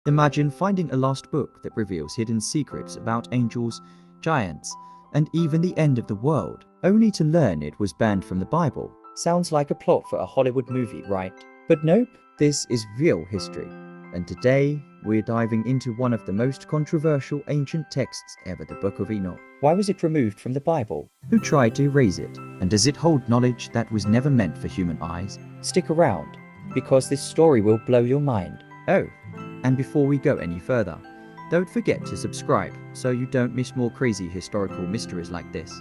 Imagine finding a lost book that reveals hidden secrets about angels, giants, and even the end of the world, only to learn it was banned from the Bible. Sounds like a plot for a Hollywood movie, right? But nope, this is real history. And today, we're diving into one of the most controversial ancient texts ever, the Book of Enoch. Why was it removed from the Bible? Who tried to erase it? And does it hold knowledge that was never meant for human eyes? Stick around, because this story will blow your mind. Oh, and before we go any further, don't forget to subscribe so you don't miss more crazy historical mysteries like this.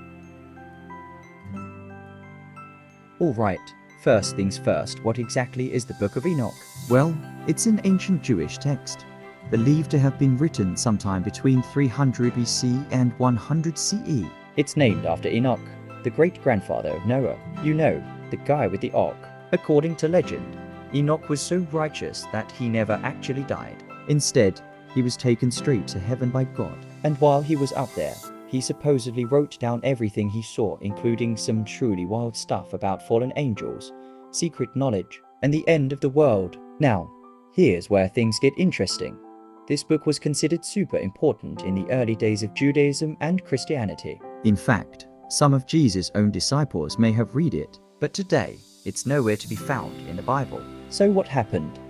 Alright, first things first, what exactly is the Book of Enoch? Well, it's an ancient Jewish text, believed to have been written sometime between 300 BC and 100 CE. It's named after Enoch, the great-grandfather of Noah. You know, the guy with the ark. According to legend, Enoch was so righteous that he never actually died. Instead, he was taken straight to heaven by God. And while he was up there, he supposedly wrote down everything he saw, including some truly wild stuff about fallen angels, secret knowledge, and the end of the world. Now, here's where things get interesting. This book was considered super important in the early days of Judaism and Christianity. In fact, some of Jesus' own disciples may have read it, but today, it's nowhere to be found in the Bible. So what happened?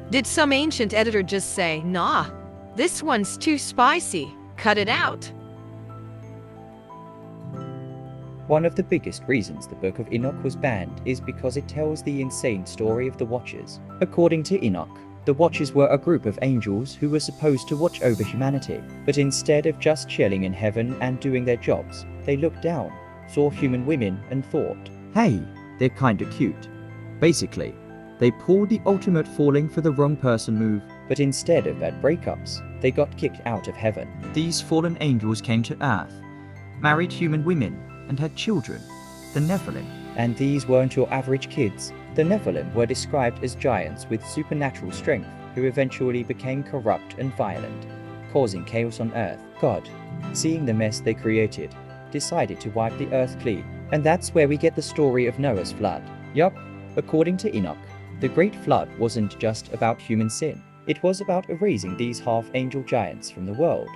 Did some ancient editor just say, "Nah, this one's too spicy, cut it out"? One of the biggest reasons the Book of Enoch was banned is because it tells the insane story of the Watchers. According to Enoch, the Watchers were a group of angels who were supposed to watch over humanity, but instead of just chilling in heaven and doing their jobs, they looked down, saw human women and thought, hey, they're kinda cute. Basically, they pulled the ultimate falling for the wrong person move, but instead of bad breakups, they got kicked out of heaven. These fallen angels came to earth, married human women, and had children, the Nephilim. And these weren't your average kids. The Nephilim were described as giants with supernatural strength who eventually became corrupt and violent, causing chaos on earth. God, seeing the mess they created, decided to wipe the earth clean. And that's where we get the story of Noah's flood. Yup, according to Enoch, the Great Flood wasn't just about human sin. It was about erasing these half-angel giants from the world.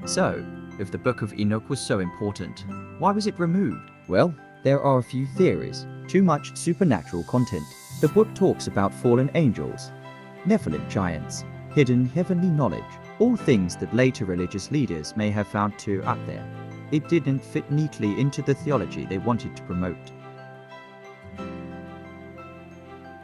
So, if the Book of Enoch was so important, why was it removed? Well, there are a few theories. Too much supernatural content. The book talks about fallen angels, Nephilim giants, hidden heavenly knowledge, all things that later religious leaders may have found too up there. It didn't fit neatly into the theology they wanted to promote.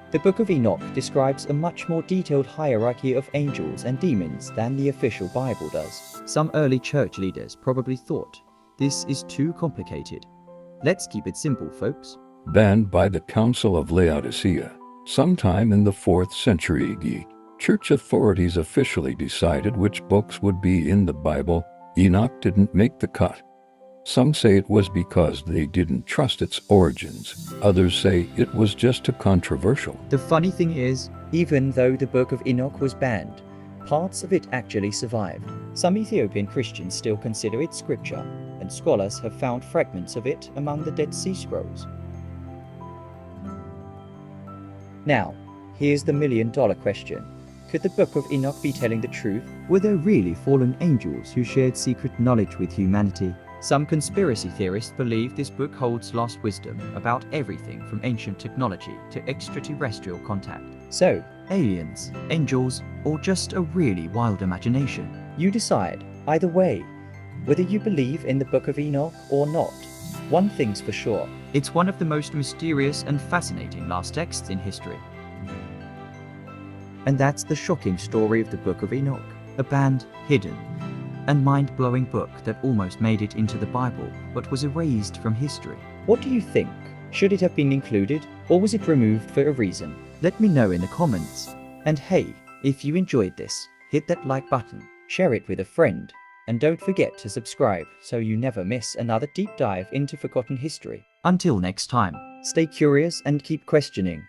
The Book of Enoch describes a much more detailed hierarchy of angels and demons than the official Bible does. Some early church leaders probably thought, this is too complicated. Let's keep it simple, folks. Banned by the Council of Laodicea. Sometime in the 4th century AD, church authorities officially decided which books would be in the Bible. Enoch didn't make the cut. Some say it was because they didn't trust its origins. Others say it was just too controversial. The funny thing is, even though the Book of Enoch was banned, parts of it actually survived. Some Ethiopian Christians still consider it scripture, and scholars have found fragments of it among the Dead Sea Scrolls. Now, here's the million-dollar question. Could the Book of Enoch be telling the truth? Were there really fallen angels who shared secret knowledge with humanity? Some conspiracy theorists believe this book holds lost wisdom about everything from ancient technology to extraterrestrial contact. So, aliens, angels, or just a really wild imagination? You decide. Either way, whether you believe in the Book of Enoch or not, one thing's for sure. It's one of the most mysterious and fascinating last texts in history. And that's the shocking story of the Book of Enoch, a banned, hidden, and mind-blowing book that almost made it into the Bible, but was erased from history. What do you think? Should it have been included, or was it removed for a reason? Let me know in the comments. And hey, if you enjoyed this, hit that like button, share it with a friend, and don't forget to subscribe so you never miss another deep dive into forgotten history. Until next time, stay curious and keep questioning.